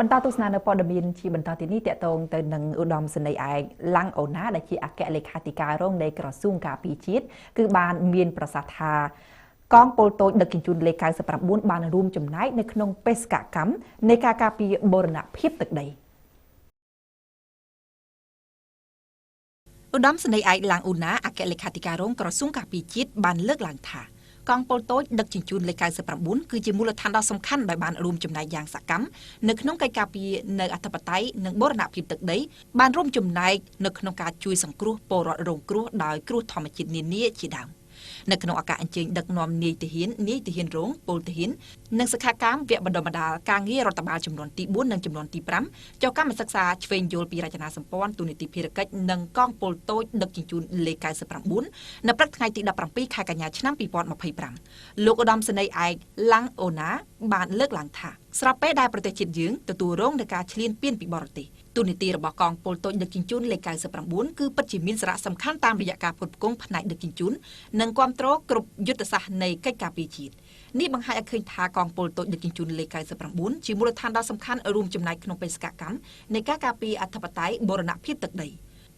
បន្តទស្សនានៅព័ត៌មានជាបន្តទីនេះតកតងទៅនឹងឧត្តមសេនីយ៍ឯកឡាំងអូណាដែលជាអគ្គលេខាធិការរងនៃក្រសួងការពារជាតិគឺបានមានប្រសាសន៍ថាកងពលតូចដឹកជញ្ជូនលេខ99បានរួមចំណែកនៅក្នុងបេសកកម្មនៃការការពារបូរណភាពទឹកដីឧត្តមសេនីយ៍ឯកឡាំងអូណាអគ្គលេខាធិការរងក្រសួងការពារជាតិបានលើកឡើងថាកងពលតូចដឹកជញ្ជូនលេខ99គឺជាមូលដ្ឋានដ៏សំខាន់ដែលបានរួមចំណែកយ៉ាងសកម្មនៅក្នុងកិច្ចការពារនៅអធិបតេយ្យនិងបូរណភាពទឹកដីបានរួមចំណែកនៅក្នុងការជួយសង្គ្រោះពលរដ្ឋរងគ្រោះដោយគ្រោះធម្មជាតិនានាជាដើមនៅក្នុងឱកាសអញ្ជើញដឹកនាំនាយទាហានរងពលទាហាននិងសិក្ខាកាមវគ្គបណ្ដុះបណ្ដាលការងាររដ្ឋបាលចំនួនទី4និងចំនួនទី5ចូលកម្មសិក្សាឆ្វេងយល់ពីរចនាសម្ព័ន្ធទូនីតិភារកិច្ចនិងកងពលតូចដឹកជញ្ជូនលេខ99នៅព្រឹកថ្ងៃទី17ខែកញ្ញាឆ្នាំ2025លោកឧត្តមសេនីយ៍ឯកឡាំងអូណាបានលើកឡើងថាស្របពេលដែលប្រទេសជាតិយើងទទួលរងនឹងការឈ្លានពានពីបរទេសទូនីតិរបស់កងពលតូចដឹកជញ្ជូនលេខ99គឺពិតជាមានសារៈសំខាន់តាមរយៈការផ្គត់ផ្គង់ផ្នែកដឹកជញ្ជូននិងគ្រប់គ្រងគ្រប់យុទ្ធសាស្ត្រនៃកិច្ចការពារជាតិនេះបង្ហាញឲ្យឃើញថាកងពលតូចដឹកជញ្ជូនលេខ99ជាមូលដ្ឋានដ៏សំខាន់រួមចំណែកក្នុងបេសកកម្មនៃការការពារអធិបតេយ្យបូរណភាពទឹកដី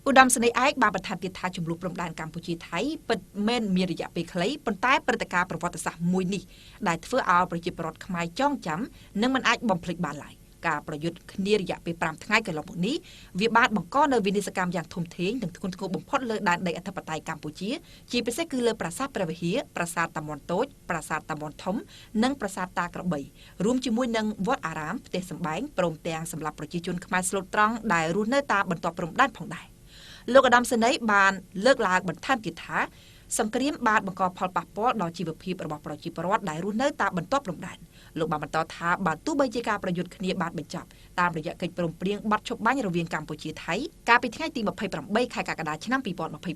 ឧត្តមសេនីយ៍ឯកបានបន្ថែមទៀតថាចំនួនព្រំដែនកម្ពុជាថៃពិតមែនមានរយៈពេលខ្លីប៉ុន្តែព្រឹត្តិការណ៍ប្រវត្តិសាស្ត្រមួយនេះដែលធ្វើឲ្យប្រជាពលរដ្ឋខ្មែរចងចាំនិងមិនអាចបំភ្លេចបានឡើយការប្រយុទ្ធគ្នារយៈពេល5ថ្ងៃកន្លងមកនេះវាបានបង្កនៅវិនិស្សកម្មយ៉ាងធំធេងនិងធ្ងន់ធ្ងរបំផុតលើដែនដីអធិបតេយ្យកម្ពុជាជាពិសេសគឺលើប្រាសាទព្រះវិហារប្រាសាទតាមាន់តូចប្រាសាទតាមាន់ធំនិងប្រាសាទតាក្របីរួមជាមួយនឹងវត្តអារាមផ្ទះសម្បែងព្រមទាំងសម្រាប់ប្រជាជនខ្មែរស្លូតត្រង់ដែលរស់នៅតាមបន្ទាត់ព្រំដែនផងដែរលោកឧត្តមសេនីយ៍បានលើកឡើងបន្ថែមទៀតថាសង្គ្រាមបានបង្កផលប៉ះពាល់ដល់ជីវភាពរបស់ប្រជាពលរដ្ឋដែលរស់នៅតាមបន្ទាត់ព្រំដែនលោកបានបន្តថាបើទោះបីជាការប្រយុទ្ធគ្នាបានបញ្ចប់តាមរយៈកិច្ចព្រមព្រៀងបាត់ឈប់បាញ់រវាងកម្ពុជាថៃកាលពីថ្ងៃទី28ខែកក្កដាឆ្នាំ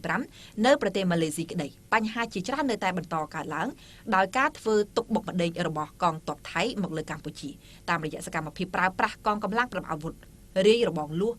2025នៅប្រទេសម៉ាឡេស៊ីក្តីបញ្ហាជាច្រើននៅតែបន្តកើតឡើងដោយការធ្វើទុកបុកម្នេញរបស់កងទ័ពថៃមកលើកម្ពុជាតាមរយៈសកម្មភាពប្រើប្រាស់កងកម្លាំងប្រដាប់អាវុធរាយរបងលួស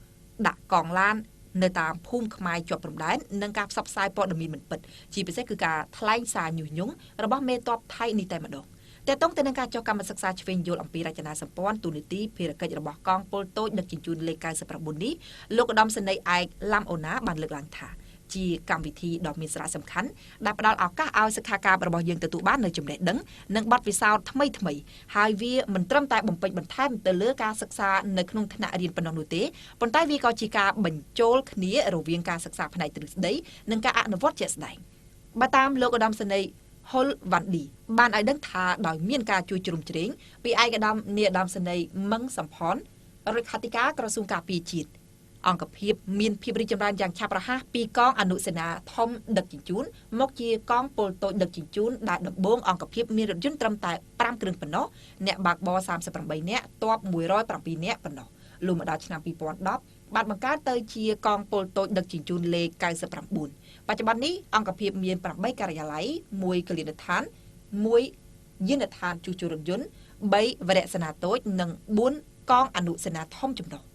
ដាក់កងឡាននៅតាមភូមិខ្មែរជាប់ព្រំដែននិងការផ្សព្វផ្សាយព័ត៌មានមិនពិតជាពិសេសគឺការថ្លែងសារញុះញង់របស់មេទ័ពថៃនេះតែម្ដងតែតងទៅនឹងការចុះកម្មសិក្សាឆ្វេងយល់អំពីរចនាសម្ព័ន្ធទូនីតិភារកិច្ចរបស់កងពលតូចដឹកជញ្ជូនលេខ99នេះលោកឧត្តមសេនីយ៍ឯកឡាំអូណាបានលើកឡើងថាជាកម្មវិធីដ៏មានសារៈសំខាន់ដែលផ្ដល់ឱកាសឲ្យសិក្ខាកាមរបស់យើងទទួលបាននូវចំណេះដឹងនិងបទពិសោធន៍ថ្មីហើយវាមិនត្រឹមតែបំពេញបន្ថែមទៅលើការសិក្សានៅក្នុងថ្នាក់រៀនប៉ុណ្ណោះនោះទេប៉ុន្តែវាក៏ជាការបញ្ចូលគ្នារវាងការសិក្សាផ្នែកទ្រឹស្ដីនិងការអនុវត្តជាក់ស្ដែងបើតាមលោកឧត្តមសេនីយ៍ហុលវ៉ាន់ឌីបានឲ្យដឹងថាដោយមានការជួយជ្រោមជ្រែងពីឯកឧត្តមនាយឧត្តមសេនីយ៍មឹងសំផនរដ្ឋាភិការក្រសួងការពារជាតិអង្គភាពមានភាពរីកចម្រើនយ៉ាងឆាប់រហ័សពីកងអនុសេនាធំដឹកជញ្ជូនមកជាកងពលតូចដឹកជញ្ជូនដែលដំបូងអង្គភាពមានរថយន្តត្រឹមតែ5គ្រឿងប៉ុណ្ណោះអ្នកបើកបរ38នាក់ទ័ព107នាក់ប៉ុណ្ណោះលុះមកដល់ឆ្នាំ2010បានបង្កើតទៅជាកងពលតូចដឹកជញ្ជូនលេខ99បច្ចុប្បន្ននេះអង្គភាពមាន8ការិយាល័យ1កលៀនដ្ឋាន1យានដ្ឋានជួសជុលរថយន្ត3វរៈសេនាតូចនិង4កងអនុសេនាធំចំណុះ